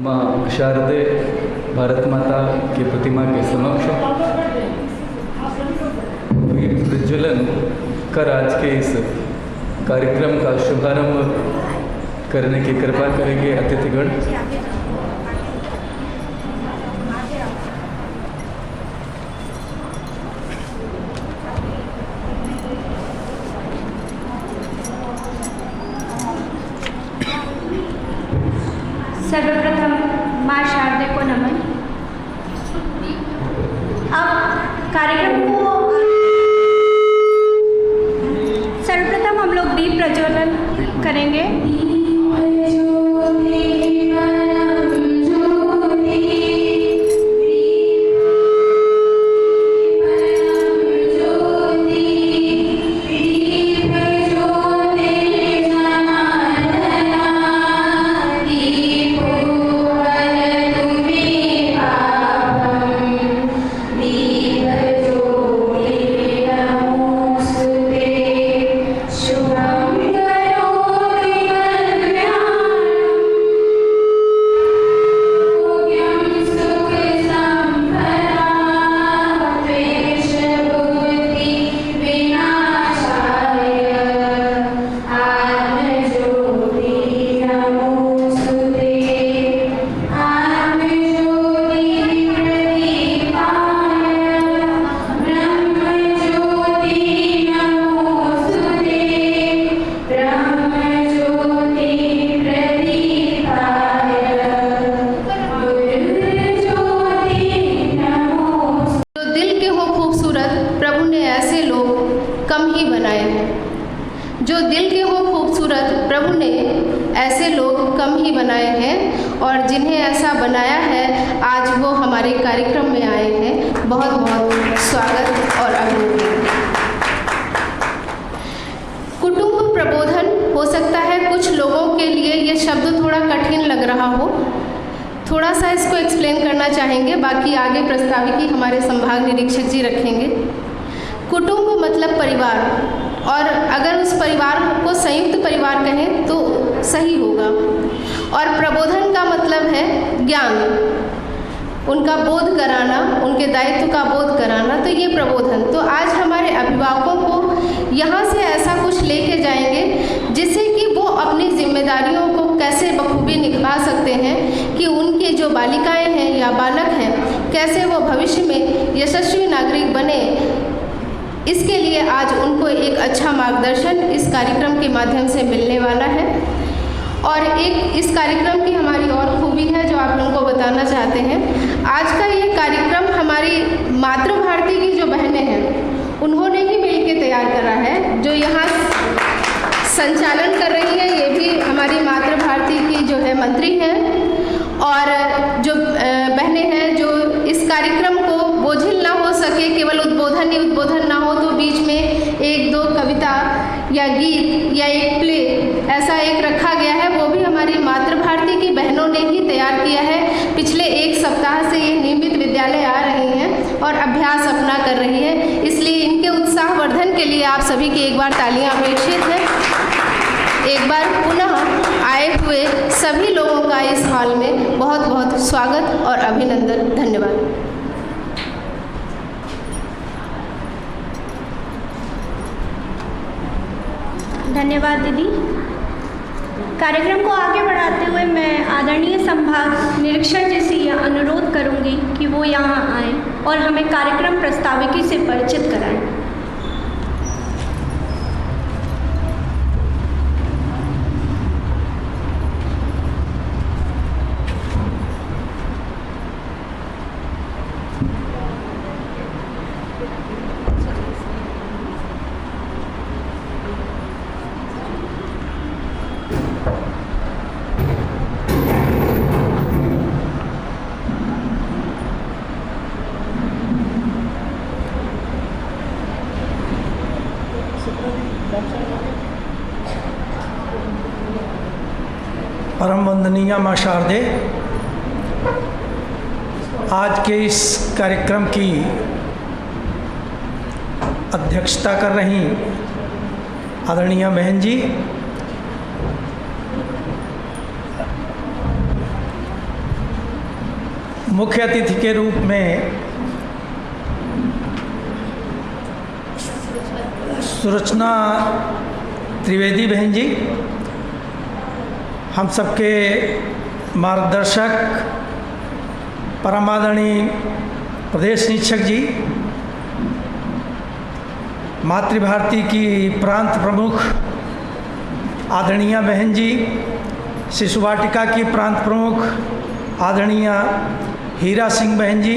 माँ शारदे भारत माता की प्रतिमा के समक्ष प्रज्वलन कर आज के इस कार्यक्रम का शुभारंभ करने की कृपा करेंगे अतिथिगण। सर्वप्रथम माँ शारदे को नमन। अब कार्यक्रम को सर्वप्रथम हम लोग दीप प्रज्वलन करेंगे। जो दिल के हो खूबसूरत प्रभु ने ऐसे लोग कम ही बनाए हैं और जिन्हें ऐसा बनाया है आज वो हमारे कार्यक्रम में आए हैं। बहुत बहुत स्वागत और अभिनंदन। कुटुंब प्रबोधन हो सकता है कुछ लोगों के लिए ये शब्द थोड़ा कठिन लग रहा हो, थोड़ा सा इसको एक्सप्लेन करना चाहेंगे, बाकी आगे प्रस्ताविकी हमारे संभाग निरीक्षक जी रखेंगे। कुटुंब मतलब परिवार, और अगर उस परिवार को संयुक्त परिवार कहें तो सही होगा। और प्रबोधन का मतलब है ज्ञान, उनका बोध कराना, उनके दायित्व का बोध कराना, तो ये प्रबोधन। तो आज हमारे अभिभावकों को यहाँ से ऐसा कुछ लेके जाएंगे जिससे कि वो अपनी जिम्मेदारियों को कैसे बखूबी निभा सकते हैं कि उनकी जो बालिकाएं हैं या बालक हैं कैसे वो भविष्य में यशस्वी नागरिक बने। इसके लिए आज उनको एक अच्छा मार्गदर्शन इस कार्यक्रम के माध्यम से मिलने वाला है। और एक इस कार्यक्रम की हमारी और खूबी है जो आप लोगों को बताना चाहते हैं। आज का ये कार्यक्रम हमारी मातृ भारती की जो बहनें हैं उन्होंने ही मिलकर तैयार करा है। जो यहाँ संचालन कर रही है ये भी हमारी मातृ भारती की जो है मंत्री हैं, और जो बहनें हैं जो इस कार्यक्रम को बोझिल ना हो सके, केवल उद्बोधन ही उद्बोधन ना हो तो बीच में एक दो कविता या गीत या एक प्ले ऐसा एक रखा गया है, वो भी हमारी मातृ भारती की बहनों ने ही तैयार किया है। पिछले एक सप्ताह से ये नियमित विद्यालय आ रही हैं और अभ्यास अपना कर रही है, इसलिए इनके उत्साहवर्धन के लिए आप सभी की एक बार तालियां अपेक्षित है। एक बार पुनः आए हुए सभी लोगों का इस हॉल में बहुत बहुत स्वागत और अभिनंदन। धन्यवाद। धन्यवाद दीदी। कार्यक्रम को आगे बढ़ाते हुए मैं आदरणीय संभाग निरीक्षक जी से यह अनुरोध करूंगी कि वो यहाँ आएँ और हमें कार्यक्रम प्रस्ताविकी से परिचित कराएं। परम वंदनीय माँ शारदे, आज के इस कार्यक्रम की अध्यक्षता कर रही आदरणीय बहन जी, मुख्य अतिथि के रूप में सुरचना त्रिवेदी बहन जी, हम सबके मार्गदर्शक परमादरणीय प्रदेश निरीक्षक जी, मातृभारती की प्रांत प्रमुख आदरणीय बहन जी, शिशु वाटिका की प्रांत प्रमुख आदरणीय हीरा सिंह बहन जी,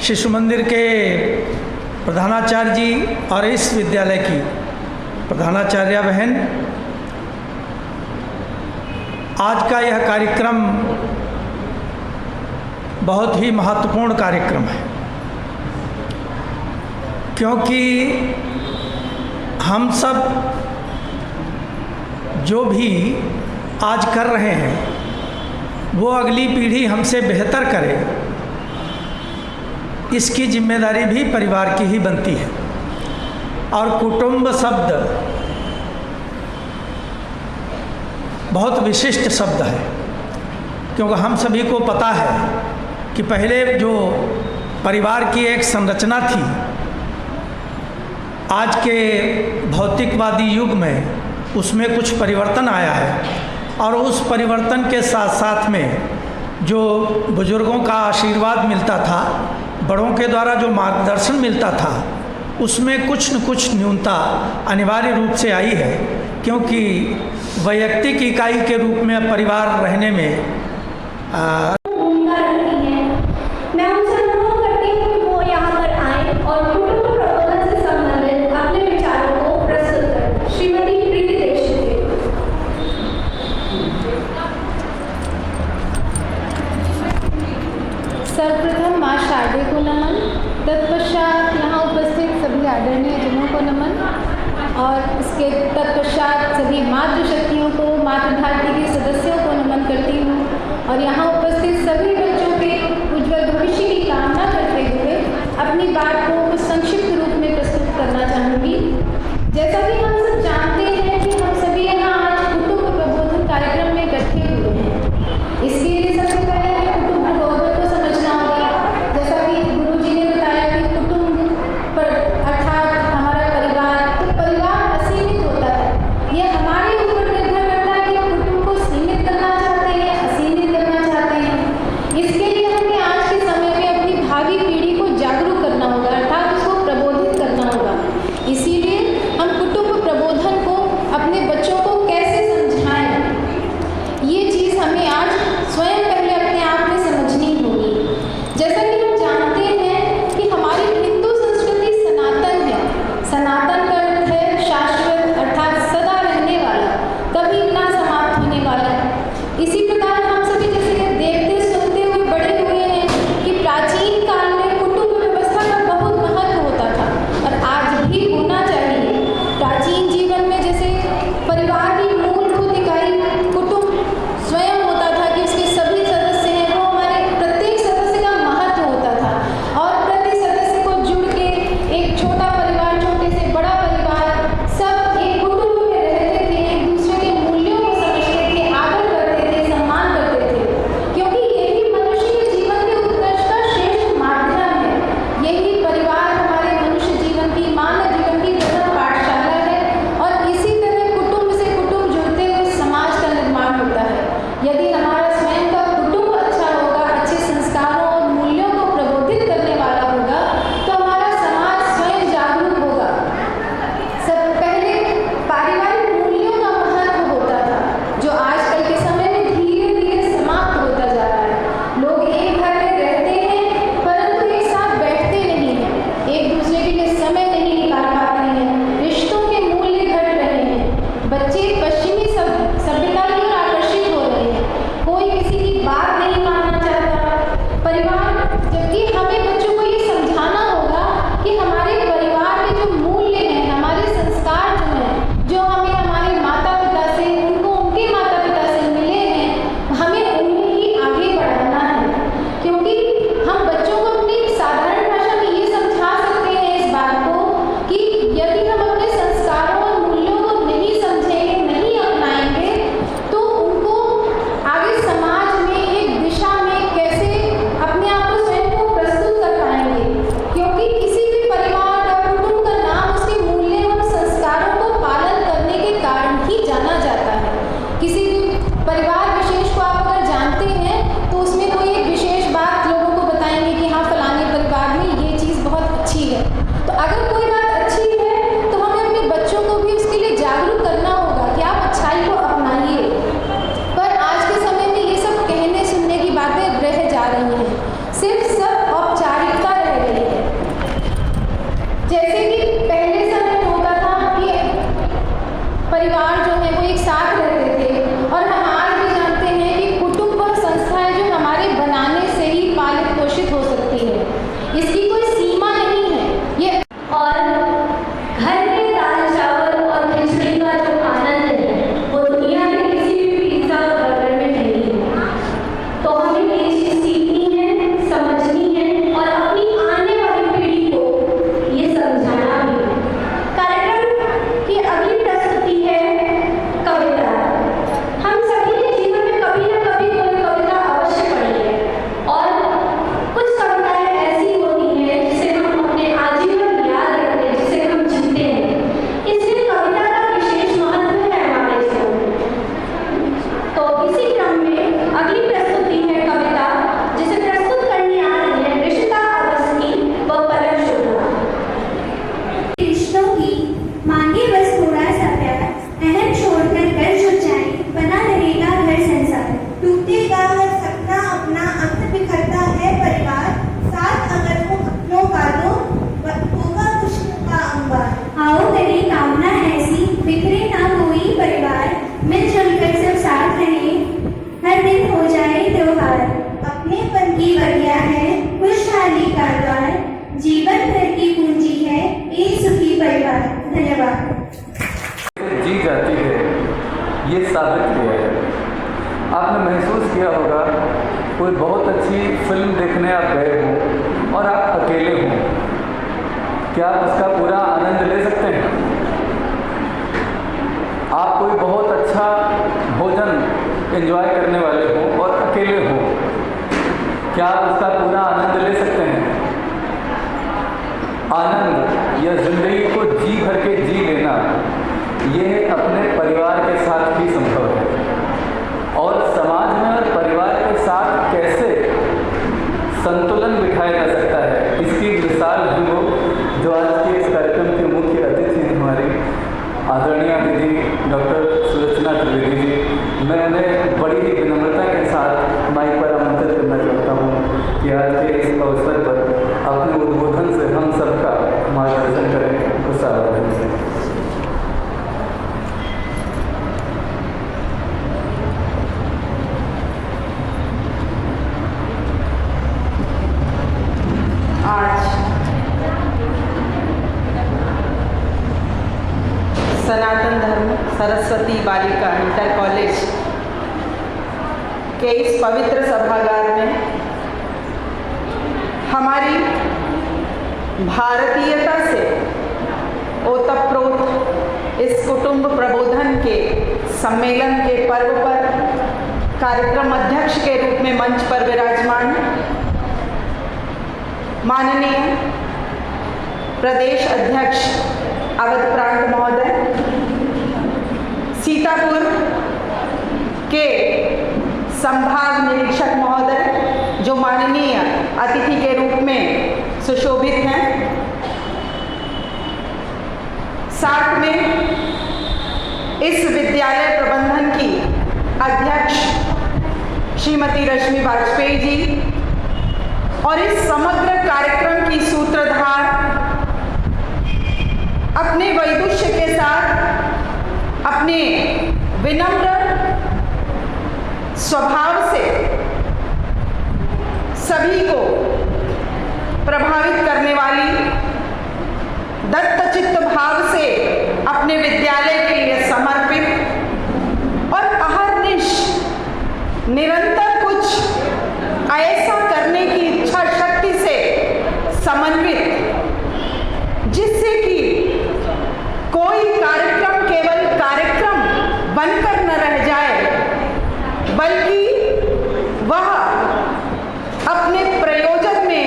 शिशु मंदिर के प्रधानाचार्य जी और इस विद्यालय की प्रधानाचार्य बहन, आज का यह कार्यक्रम बहुत ही महत्वपूर्ण कार्यक्रम है, क्योंकि हम सब जो भी आज कर रहे हैं वो अगली पीढ़ी हमसे बेहतर करे, इसकी जिम्मेदारी भी परिवार की ही बनती है। और कुटुंब शब्द बहुत विशिष्ट शब्द है, क्योंकि हम सभी को पता है कि पहले जो परिवार की एक संरचना थी, आज के भौतिकवादी युग में उसमें कुछ परिवर्तन आया है, और उस परिवर्तन के साथ साथ में जो बुजुर्गों का आशीर्वाद मिलता था, बड़ों के द्वारा जो मार्गदर्शन मिलता था, उसमें कुछ न कुछ न्यूनता अनिवार्य रूप से आई है, क्योंकि वैयक्तिक इकाई के रूप में परिवार रहने में भूमिका रखती है। मैं उनसे अनुरोध करती हूँ कि वो यहाँ पर आएं और कुटुंब प्रबोधन से संबंधित अपने विचारों को प्रस्तुत करें। श्रीमती प्रीति दीक्षित। सर्वप्रथम माँ शारदे को नमन, तत्पश्चात यहाँ उपस्थित सभी आदरणीय जनों को नमन, और इसके तत्पश्चात सभी मातृशक्तियों को, मातृभारती के सदस्यों को नमन करती हूँ, और यहाँ उपस्थित सभी बच्चों के उज्जवल भविष्य की कामना करते हुए अपनी बात को कुछ संक्षिप्त रूप में प्रस्तुत करना चाहूँगी। जैसा कि हम सब जानते हैं कि हम सभी यहाँ आज कुटुंब प्रबोधन कार्यक्रम में इकट्ठे हुए हैं। इसके लिए सबसे पहले हमें कुटुंब प्रबोधन को समझना होगा। जैसा कि गुरु जी ने बताया कि कुटुंब पर अर्थात हमारा परिवार, तो परिवार असीमित होता है। यह हमारे ऊपर निर्भर करता है कि कुटुंब को सीमित करना चाहते हैं, असीमित करना चाहते हैं। इसके लिए हमें आज के समय में अपनी भावी पीढ़ी को जागरूक करना होगा, अर्थात अपनेपन की बढ़िया है खुशहाली का द्वार, जीवन भर की पूंजी है एक सुखी परिवार। धन्यवाद। जी जाती है ये साबित किया है। आपने महसूस किया होगा कोई बहुत अच्छी फिल्म देखने आप गए हो और आप अकेले हो, क्या आप उसका पूरा आनंद ले सकते हैं? आप कोई बहुत अच्छा भोजन एंजॉय करने वाले हो और अकेले हो, क्या आप उसका पूरा आनंद ले सकते हैं? आनंद या जिंदगी को जी भर के जी लेना, यह अपने परिवार के साथ ही संभव है। और समाज में और परिवार के साथ कैसे संतुलन बिठाया जा सकता है, इसकी मिसाल हम लोग जो आज के इस कार्यक्रम के मुख्य अतिथि हैं हमारी आदरणीय दीदी डॉक्टर सुलोचना त्रिवेदी जी, मैं उन्हें बड़ी ही विनम्रता के साथ माइक पर आमंत्रित करना चाहता हूँ कि आज के इस अवसर पर अपने उद्बोधन से हम सबका मार्गदर्शन करें। कुशावाद से आज सनातन धर्म सरस्वती बालिका इंटर कॉलेज के इस पवित्र सभागार में हमारी भारतीयता से ओतप्रोत इस कुटुंब प्रबोधन के सम्मेलन के पर्व पर कार्यक्रम अध्यक्ष के रूप में मंच पर विराजमान माननीय प्रदेश अध्यक्ष अवध प्रांत महोदय, सीतापुर के संभाग निरीक्षक महोदय जो माननीय अतिथि के रूप में सुशोभित हैं, साथ में इस विद्यालय प्रबंधन की अध्यक्ष श्रीमती रश्मि वाजपेयी जी और इस समग्र कार्यक्रम की सूत्रधार अपने वैदुष्य के साथ अपने विनम्र स्वभाव से सभी को प्रभावित करने वाली, दत्तचित्त भाव से अपने विद्यालय के लिए समर्पित और अहर्निश निरंतर कुछ ऐसा करने की इच्छा शक्ति से समन्वित, जिससे कि कोई कार्यक्रम केवल कार्यक्रम बनकर न रह जाए, बल्कि वह अपने प्रयोजन में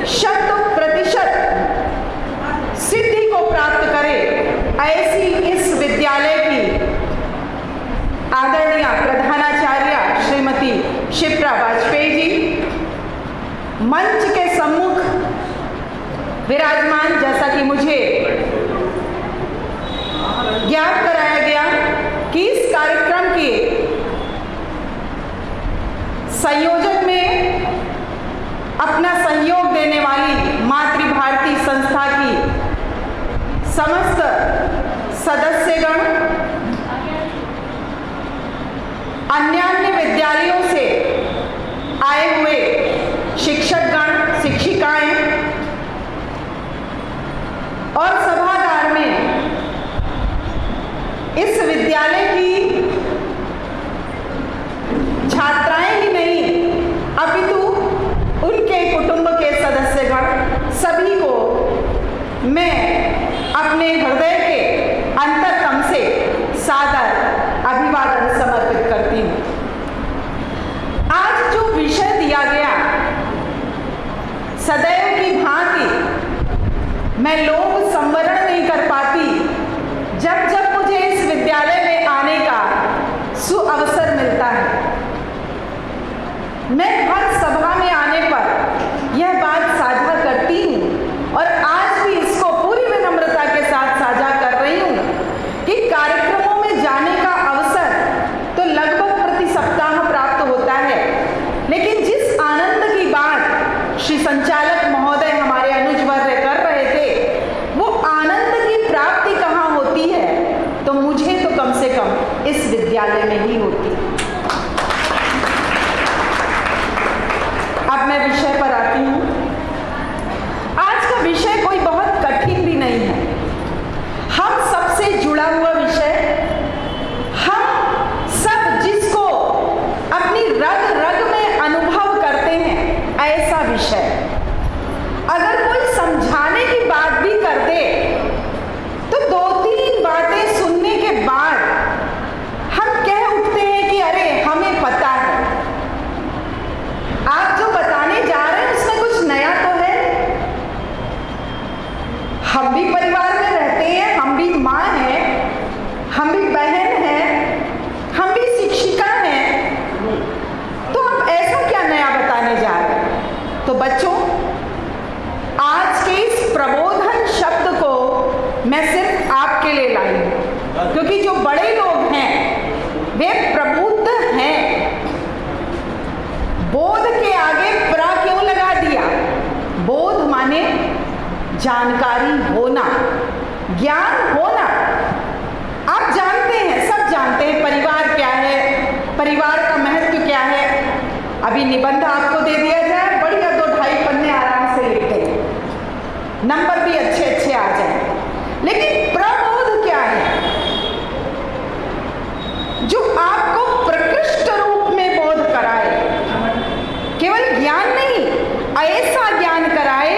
100% सिद्धि को प्राप्त करे, ऐसी इस विद्यालय की आदरणीय प्रधानाचार्य श्रीमती शिप्रा वाजपेयी जी मंच के सम्मुख विराजमान, जैसा कि मुझे ज्ञात कराया गया कि इस कार्यक्रम के संयोजक में अपना सहयोग देने वाली मातृभारती संस्था की समस्त सदस्यगण, अन्य विद्यालयों से आए हुए शिक्षकगण, शिक्षिकाएं और सभागार में इस विद्यालय की छात्राएं ही नहीं अपितु उनके कुटुंब के सदस्यगण सभी को मैं अपने हृदय के अंतरतम से सादर अभिवादन समर्पित करती हूँ। आज जो विषय दिया गया, सदैव की भांति मैं लोग संवरण नहीं कर पाती, जब जब मुझे इस विद्यालय में आने का सुअवसर मिलता है। मैं हर सभा में आने पर यह बात साझा करती हूँ और आज भी इसको पूरी विनम्रता के साथ साझा कर रही हूँ कि कार्यक्रमों में जाने का अवसर तो लगभग प्रति सप्ताह प्राप्त होता है, लेकिन जिस आनंद की बात श्री संचालक महोदय हमारे अनुजवर्य कर रहे थे, वो आनंद की प्राप्ति कहाँ होती है, तो मुझे तो कम से कम इस विद्यालय में ही होती है। मैं विषय पर आती हूँ। आज का विषय कोई बहुत कठिन भी नहीं है, हम सबसे जुड़ा हुआ विषय, हम सब जिसको अपनी रग रग में अनुभव करते हैं, ऐसा विषय। अगर कोई समझाने की बात भी कर दे तो 2-3 बातें सुनने के बाद हम कह उठते हैं कि अरे हमें पता है। आप जो बताने जा रहे हैं उसमें कुछ नया तो है। हम भी परिवार में रहते हैं, हम भी माँ हैं, हम भी बहन हैं, हम भी शिक्षिका हैं, तो आप ऐसा क्या नया बताने जा रहे हैं? तो बच्चों, आज के इस प्रबोधन शब्द को मैं सिर्फ आपके लिए लाई हूं, क्योंकि जो बड़े लोग हैं वे प्रबुद्ध हैं। बोध के आगे प्रा क्यों लगा दिया? बोध माने जानकारी होना, ज्ञान होना। आप जानते हैं, सब जानते हैं परिवार क्या है, परिवार का महत्व क्या है। अभी निबंध आपको दे दिया जाए, बढ़िया 2-2.5 पन्ने आराम से लिखते हैं, नंबर भी अच्छे अच्छे आ जाए। लेकिन प्रबोध क्या है? जो आपको प्रकृष्ट रूप में बोध कराए, केवल ज्ञान नहीं, ऐसा ज्ञान कराए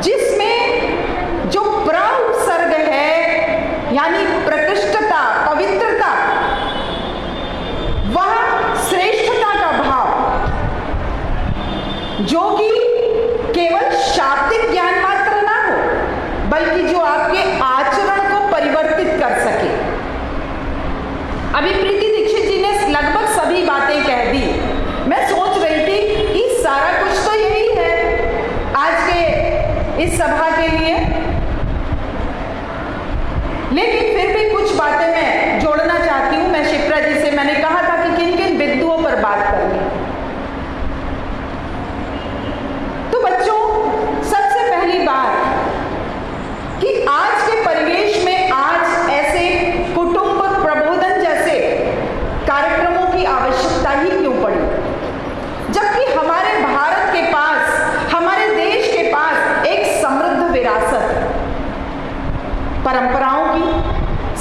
जिसमें जो प्र उपसर्ग है, यानी प्रकृष्टता, पवित्रता, वह श्रेष्ठता का भाव, जो कि केवल शाब्दिक ज्ञान मात्र ना हो, बल्कि जो आपके आचरण को परिवर्तित कर सके। अभी प्रीति दीक्षित जी ने लगभग सभी बातें कह दी। मैं सोच रही थी कि सारा कुछ तो यही है आज के इस सभा के लिए, लेकिन फिर भी कुछ बातें मैं जोड़ना चाहती हूं। मैं शिप्रा जी से मैंने कहा था कि किन किन बिंदुओं पर बात करनी। तो बच्चों, सबसे पहली बात कि आज के परिवेश में आज ऐसे कुटुंब प्रबोधन जैसे कार्यक्रमों की आवश्यकता ही क्यों पड़ी, जबकि हमारे भारत के पास, हमारे देश के पास एक समृद्ध विरासत है, परंपराओं की,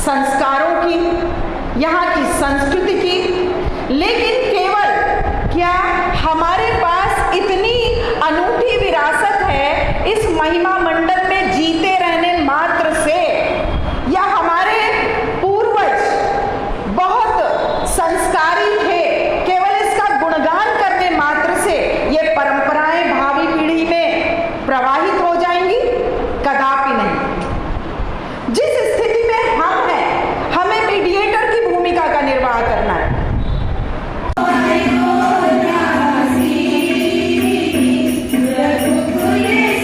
संस्कारों की, यहाँ की संस्कृति की। लेकिन केवल क्या हमारे पास इतनी अनूठी विरासत है इस महिमा मंडल में जीते रहने मात्र से, या हमारे पूर्वज बहुत संस्कारी थे, केवल इसका गुणगान करने मात्र से ये परंपराएं भावी पीढ़ी में प्रवाहित हो जाएंगी? कदापि नहीं। जिस स्थिति में हम हैं, हमें मीडिएटर की भूमिका का निर्वाह करना है।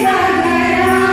सागरा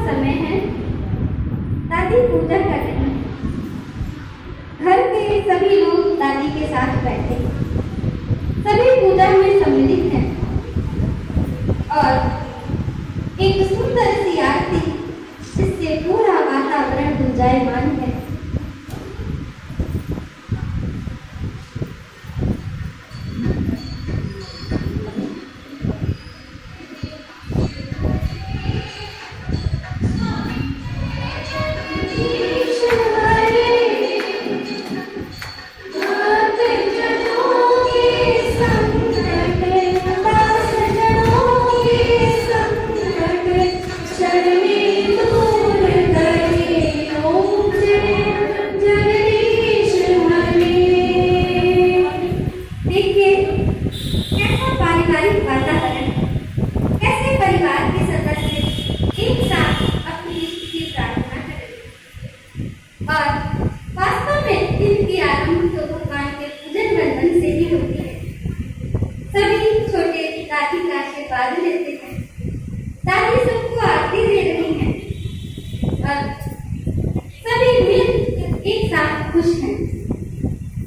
समय है। दादी पूजा कर रही हैं। घर के सभी लोग दादी के साथ बैठे हैं। सभी पूजा में सम्मिलित हैं और एक सुंदर सी आरती जिससे पूरा वातावरण गुंजायमान है।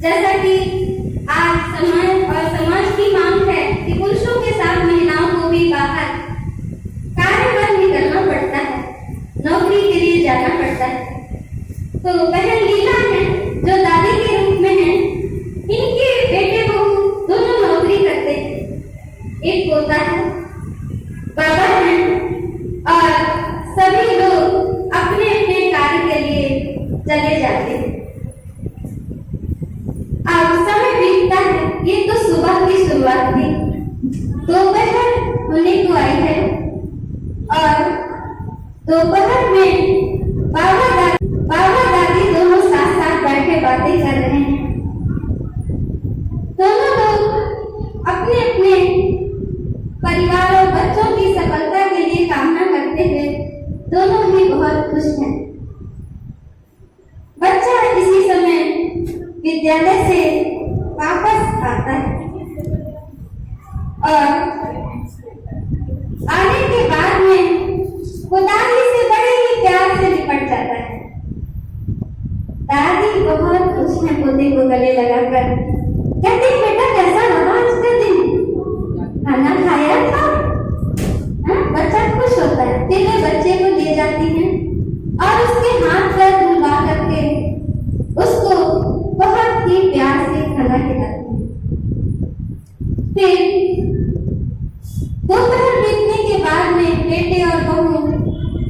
जैसा कि आज समाज की मांग है कि पुरुषों के साथ महिलाओं को भी बाहर कार्य पर निकलना पड़ता है, नौकरी के लिए जाना पड़ता है। तो बहन लीला है जो दादी के रूप में है, इनके बेटे बहू दोनों नौकरी करते हैं। एक पोता है, बाबा है और सभी लोग अपने अपने कार्य के लिए चले जाते हैं। अब समय बीतता है। ये तो सुबह की शुरुआत थी, दोपहर होने को आई है और दोपहर में बाबा दादी दोनों साथ साथ बैठे बातें कर रहे हैं। दोनों लोग अपने अपने परिवार और बच्चों की सफलता के लिए कामना करते हुए दोनों ही बहुत खुश हैं। बच्चा इसी समय विद्यालय से वापस आता है और आने के बाद में वो दादी से बड़े ही प्यार से लिपट जाता है। दादी बहुत खुश है पोते को गले लगाकर, कहती बेटा कैसा रहा आज का दिन, खाना खाया था? बच्चा खुश होता है। फिर वे बच्चे को ले जाती हैं और उसके हाथ पर धुलवा करके उसको बहुत ही प्यार से खाना खिलाती है। फिर दोपहर बीतने के बाद में बेटे और बहू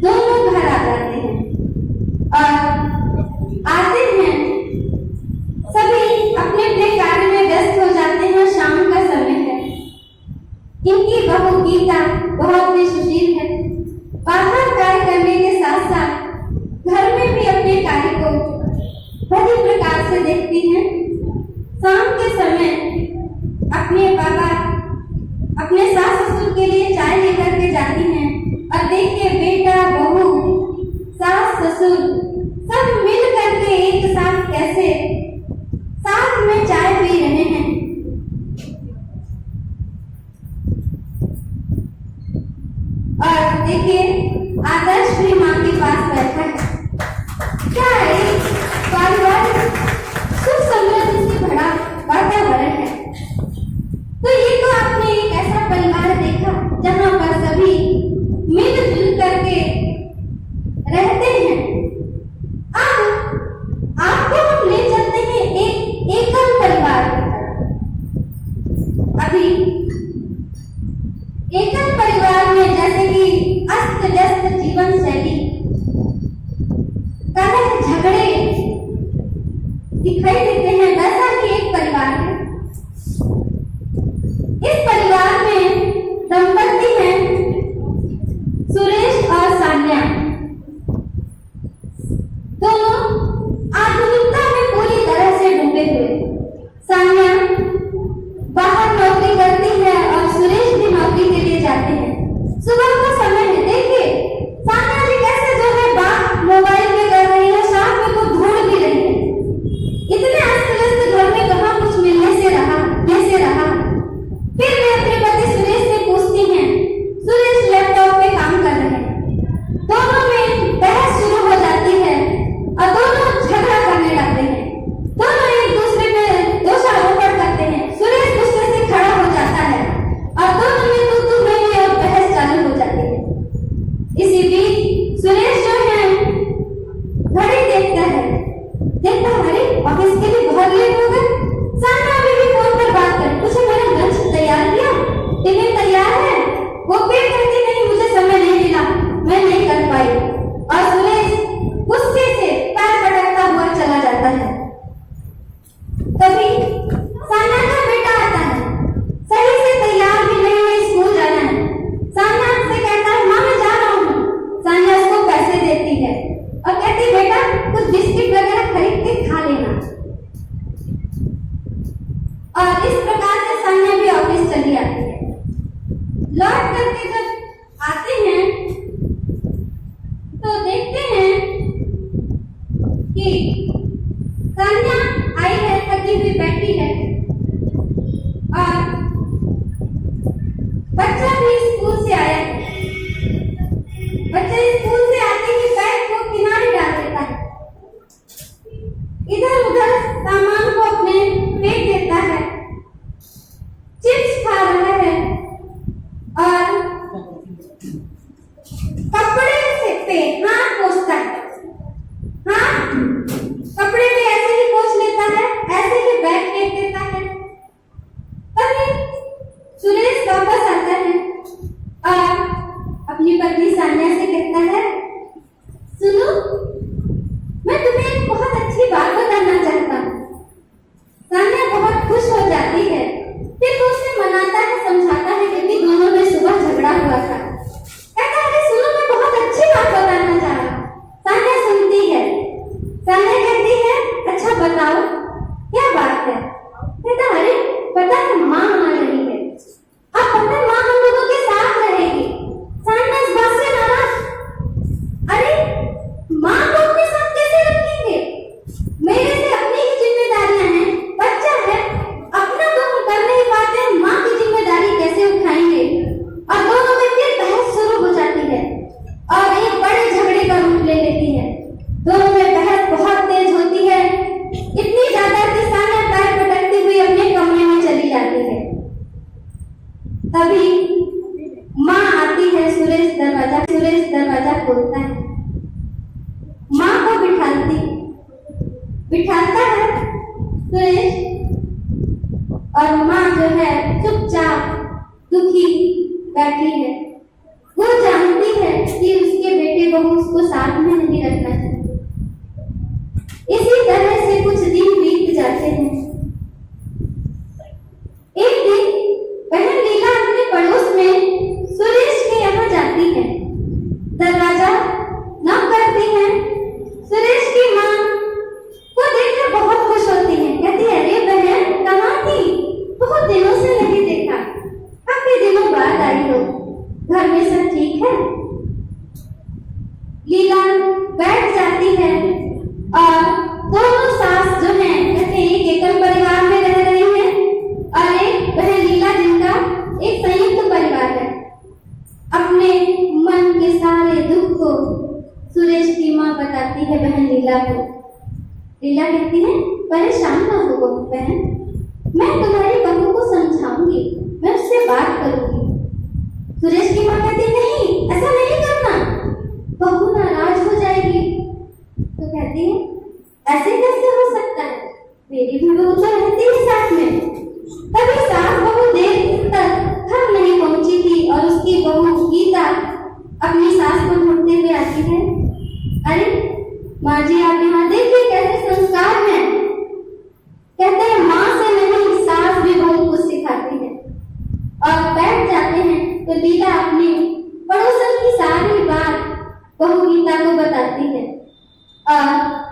दोनों घर आ जाते हैं और आते हैं, सभी अपने अपने कार्य में व्यस्त हो जाते हैं। शाम का समय है। इनकी बहू गीता बहुत ही सुशील है, बाहर कार्य करने के साथ साथ घर में भी अपने कार्य को बड़ी प्रकार से देखती हैं। शाम के समय अपने बाबा अपने सास ससुर के लिए चाय लेकर के जाती हैं और देखिए बेटा बहू सास ससुर सब मिल करके एक साथ कैसे साथ में चाय पी रहे हैं। और देखिए आदर्श भी माँ के पास बैठा है। क्या एक पारिवारिक सुख समृद्धि से भरा वातावरण है। तो ये तो आपने एक ऐसा परिवार देखा जहां पर सभी मिलजुल करके रहते हैं। अब आपको हम ले चलते हैं एक एकल परिवार की तरफ। अभी एकल परिवार में जैसे कि अस्त व्यस्त जीवन शैली, कलह झगड़े दिखाई देते हैं, वैसा ही एक परिवार है। इस परिवार में दंपति हैं सुरेश और सान्या। दोनों आधुनिकता में पूरी तरह से डूबे हुए। सान्या बाहर नौकरी करती है और सुरेश भी नौकरी के लिए जाते हैं। सुबह का समय है। देखिए सान्या पढ़ करके जब आते हैं तो देखते हैं कि सान्या आई है, थकी हुई बैठी है और बच्चा भी स्कूल से आया है। बच्चा स्कूल से आते ही बैग को किनारे डाल देता है, इधर उधर सामान को अपने फेंक देता है, चिप्स खा रहा है और कपड़े पे हाथ पोंछता है। हाँ, कपड़े पे ऐसे ही पोंछ लेता है, ऐसे ही बैग फेंक देता है। तभी सुरेश वापस आता है और अपनी पत्नी सान्या से कहता है, सुनो, मैं तुम्हें एक बहुत अच्छी बात बताना चाहता हूँ। सान्या बहुत खुश हो जाती है, फिर वो उसे मनाता है, समझाता है, क्योंकि दोनों में सुबह झगड़ा हुआ था। कहता है, सुनो, मैं बहुत अच्छी बात बताना चाह रहा हूँ। सान्या सुनती है। सान्या कहती है, अच्छा बताओ, क्या बात है? कहता, अरे पता है, माँ आ रही है। अब पता है, माँ हम लोगों के साथ रहेगी। सान्या इस बात से नाराज, अरे माँ को अपने साथ कैसे रखेंगे? मेरे से अपनी ही जिम्मेदारियां हैं, बच्चा है, अपना तो हम कर नहीं पाते, माँ की जिम्मेदारी कैसे उठाएंगे? और दोनों में फिर बहस शुरू हो जाती है और एक बड़े झगड़े का रूप ले लेती है। दोनों में बहस बहुत तेज होती है, इतनी ज्यादा कि सान्या पैर पटकती हुई अपने कमरे में चली जाती है। तभी माँ आती है, सुरेश दरवाजा खोलता है, माँ को बिठाता है सुरेश, और माँ जो है चुपचाप दुखी बैठी है। वो जानती है कि उसके बेटे बहू उसको साथ में नहीं रखना चाहते। इसी तरह से कुछ दिन बीत जाते हैं। एक दिन बहन लीला अपने पड़ोस में सुरेश के यहाँ जाती है, दरवाजा नॉक करती है। सुरेश की माँ को देखकर बहुत खुश होती है, कहती है, अरे बहन कहाँ थी? बहुत दिनों से नहीं देखा, काफी दिनों बाद आई हो, घर में सब ठीक है? लीला बैठ जाती है और दोनों सास जो हैं, कहते एक एकल परिवार में रह रही हैं और एक बहन लीला जिनका एक संयुक्त परिवार है। अपने मन के सारे दुख को सुरेश की माँ बताती है बहन लीला को। लीला कहती है, परेशान ना हो बहन, मैं तुम्हारी बहू को समझाऊंगी, मैं उससे बात करूंगी। सुरेश की माँ कहती, नहीं, ऐसा नहीं करना, बहू नाराज हो जाएगी। तो कहती है, ऐसे कैसे हो सकता है, मेरी भी बहू तो रहती है साथ में। तभी सास बहू देर तक घर नहीं पहुंची थी और उसकी बहू गीता अपनी सास को ढूंढते हुए आती है। अरे माँ जी, आप यहाँ देखिए कैसे संस्कार हैं। कहते हैं, माँ से नहीं, सास भी बहू को सिखाती है। और बैठ जाते हैं तो लीला अपनी पड़ोसन की सारी बात बहू गीता को बताती है और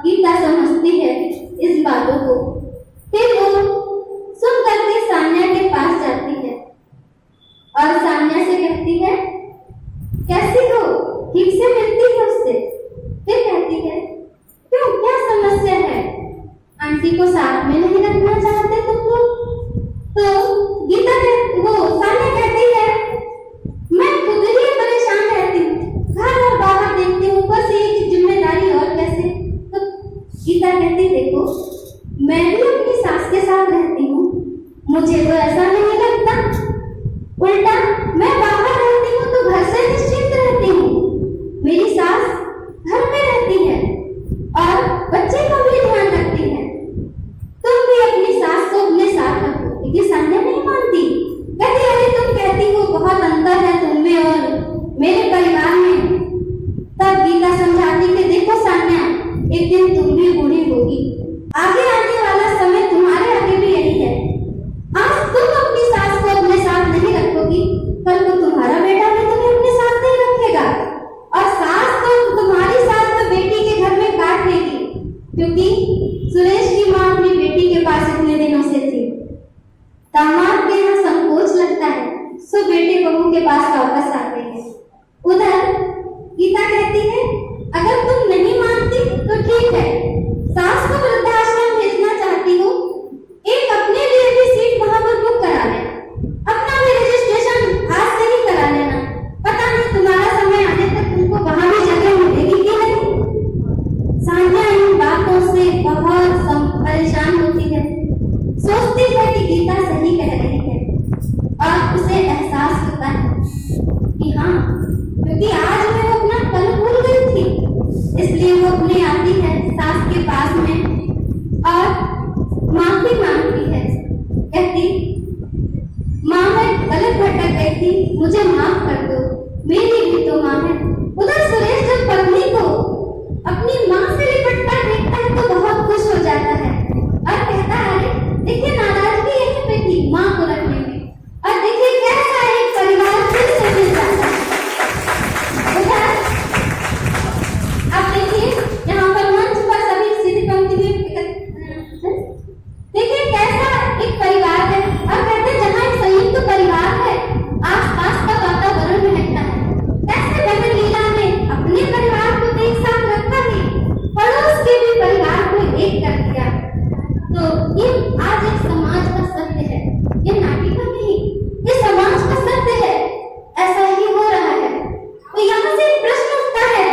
गीता समझती है इस बातों को। फिर वो सुन करके सान्या के पास जाती है और सान्या से कहती है, कैसी हो, ठीक से मिलती है उससे? फिर कहती है, क्यों, क्या समस्या है? आंटी को साथ में नहीं रखना चाहते तुम लोग? तो गीता वो सान्या कहती है, मैं खुद ही परेशान रहती हूँ, घर और बाहर देखती हूँ, बस एक जिम्मेदारी और कैसे? तो गीता कहती, देखो मैं भी अपनी सास के साथ रहती हूँ, मुझे तो ऐसा नहीं लगता, उल्टा मैं बाहर रहती हूँ तो घर से निश्चिंत रहती हूँ। मेरी सास घर में रहती है और बच्चे का भी ध्यान रखती है। तुम भी अपनी सास को अपने साथ रखो। लेकिन सान्या नहीं मानती, कहती, अरे तुम कहती हो बहुत अंतर है तुम में और मेरे परिवार में। तब गीता समझाती कि देखो सान्या, एक दिन तुम भी बूढ़ी होगी, आगे आने वाला समय तुम्हारे आगे भी यही है। आज तुम अपनी सास को अपने साथ नहीं रखोगी, कल को तुम्हारा बेटा भी तुम्हें अपने साथ नहीं रखेगा और सास तो तुम्हारी सास तो बेटी के घर में काट देगी। क्योंकि सुरेश की माँ अपनी बेटी के पास इतने दिनों से थी, दामाद के यहाँ संकोच लगता है, सो बेटे बहू के पास वापस वापस आते हैं। उधर गीता कहती है, अगर तुम नहीं मानती तो ठीक है, सास को वृद्धाश्रम भेजना चाहती हो, एक अपने लिए भी सीट वहां पर बुक करा ले, अपना भी रजिस्ट्रेशन आज से ही करा लेना। पता नहीं तुम्हारा समय आने तक तुमको वहां भी जगह मिलेगी कि नहीं। सान्या इन बातों से बहुत परेशान होती है, सोचती है कि गीता सही कह रही है, और उसे एहसास होता है कि हाँ, क्योंकि आज मैं वो अपना कल भूल गई थी, इसलिए वो अपने आती है सास के पास में और माफी मांगती है। कहती, माँ मैं गलत भटक गई थी, मुझे माफ कर दो, मेरी भी तो माँ है। उधर सुरेश जब पत्नी को अपनी माँ से लिपटता देखता है तो बहुत खुश हो जाता है और कहता है, देखिए नाराजगी यहीं पे थी माँ को रखने में, और देखिए कैसा एक परिवार फिर से मिल जाता है। उधर आप देखिए यहाँ पर मंच पर सभी सीधी पंक्ति में देखिए कैसा एक परिवार है, और कहते जहाँ एक संयुक्त परिवार है, आसपास का वातावरण महकता है। कैसे बहन लीला ने अपने परिवार को तो एक साथ रखा ही, पड़ोस के भी परिवार को एक कर दिया। तो ये आज एक समाज का सत्य है, ये नाटिका नहीं, ये समाज का सत्य है। ऐसा ही हो रहा है। तो यहाँ से एक प्रश्न उठता है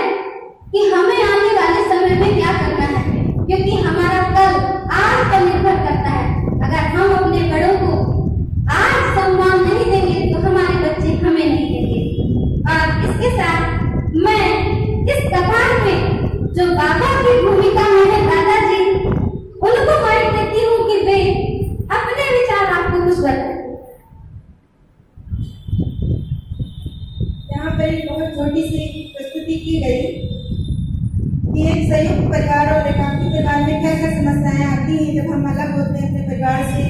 कि हमें आने वाले समय में क्या करना है, क्योंकि हमारा कल आज पर निर्भर करता है। अगर हम अपने बड़ों को आज सम्मान नहीं देंगे तो हमारे बच्चे हमें नहीं देंगे। और इसके साथ मैं इस कथा में जो बाबा की भूमिका में है दादाजी, उनको माइक देती हूँ कि वे अपने विचार आपको कुछ बताएं। यहाँ पर एक बहुत छोटी सी प्रस्तुति की गई कि एक संयुक्त परिवार और एकांकी परिवार में क्या क्या समस्याएं आती हैं जब हम अलग होते हैं अपने परिवार से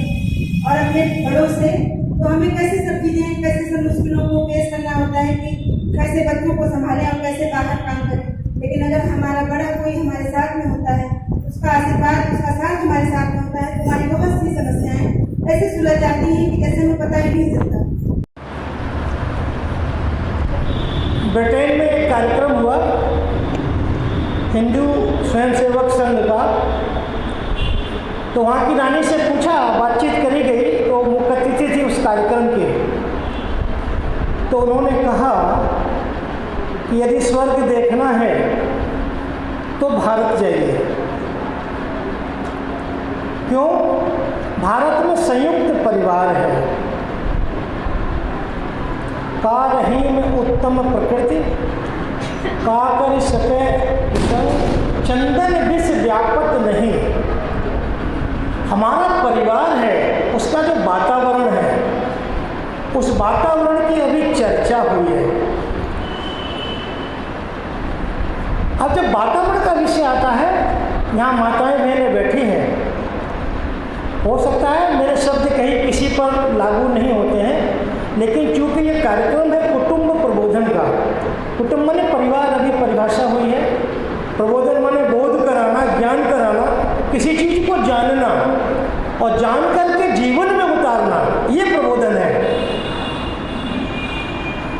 और अपने बड़ों से, तो हमें कैसे सब चीजें, कैसे सब मुश्किलों को फेस करना होता है कि कैसे बच्चों को संभालें और कैसे बाहर काम करें। लेकिन अगर हमारा बड़ा कोई हमारे साथ में होता है, उसका आशीर्वाद, उसका साथ हमारे साथ में होता है, तो हमारी बहुत सी समस्याएं ऐसे सुलझ जाती हैं कि जैसे हमें पता ही नहीं चलता। ब्रिटेन में एक कार्यक्रम हुआ हिंदू स्वयंसेवक संघ का, तो वहाँ की रानी से पूछा, बातचीत करी गई, तो मुख्य अतिथि थी उस कार्यक्रम के, तो उन्होंने कहा कि यदि स्वर्ग देखना है तो भारत जाइए। क्यों? भारत में संयुक्त परिवार है, का रहीम उत्तम प्रकृति, का कर सके चंदन विष व्यापक नहीं। हमारा परिवार है, उसका जो वातावरण है, उस वातावरण की अभी चर्चा हुई है। अब जब वातावरण का विषय आता है, यहाँ माताएं बहनें बैठी हैं, हो सकता है मेरे शब्द कहीं किसी पर लागू नहीं होते हैं, लेकिन चूंकि ये कार्यक्रम है कुटुंब प्रबोधन का, कुटुंब माने परिवार अभी परिभाषा हुई है, प्रबोधन माने बोध कराना, ज्ञान कराना, किसी चीज को जानना और जान करके जीवन में उतारना, ये प्रबोधन है।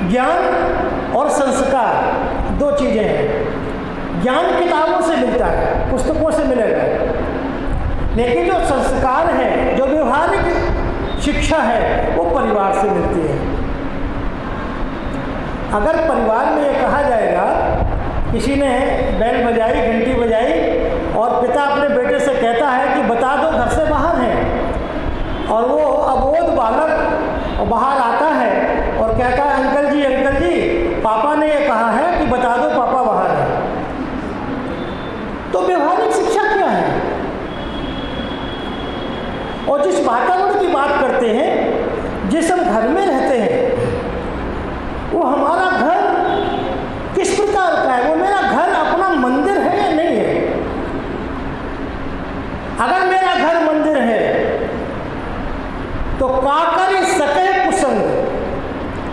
ज्ञान और संस्कार दो चीजें हैं। ज्ञान किताबों से मिलता है, पुस्तकों से मिलेगा, लेकिन जो संस्कार है, जो व्यवहारिक शिक्षा है, वो परिवार से मिलती है। अगर परिवार में ये कहा जाएगा, किसी ने बैल बजाई, घंटी बजाई, और पिता अपने बेटे से कहता है कि बता दो घर से बाहर है, और वो अबोध बालक बाहर आता है और कहता है अंकल जी पापा ने ये कहा है कि बता दो पापा बाहर है, तो व्यवहारिक शिक्षा क्या है? और जिस वातावरण की बात करते हैं, जिस हम घर में रहते हैं, वो हमारा घर किस प्रकार का है? वो मेरा घर अपना मंदिर है या नहीं है? अगर मेरा घर मंदिर है तो काकर सके कुसंग,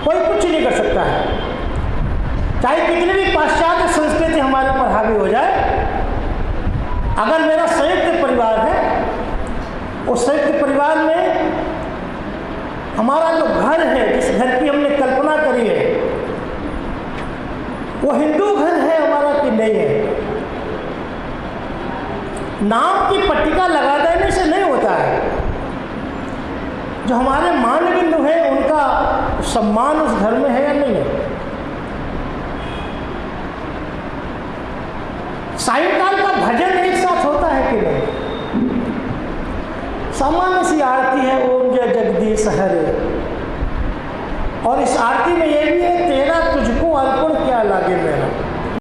कोई कुछ नहीं कर सकता है, चाहे कितनी भी पाश्चात्य संस्कृति हमारे पर हावी हो जाए। अगर मेरा संयुक्त परिवार है, उस संयुक्त परिवार में हमारा जो घर है, जिस घर की हमने कल्पना करी है, वो हिंदू घर है हमारा कि नहीं है। नाम की पट्टिका लगा देने से नहीं होता है। जो हमारे मान बिंदु हैं उनका सम्मान उस घर में है या नहीं है। सायंकाल का भजन एक साथ होता है कि नहीं। सामान्य सी आरती है ओम जय जगदीश हरे, और इस आरती में ये भी है तेरा तुझको अर्पण क्या लागे मेरा।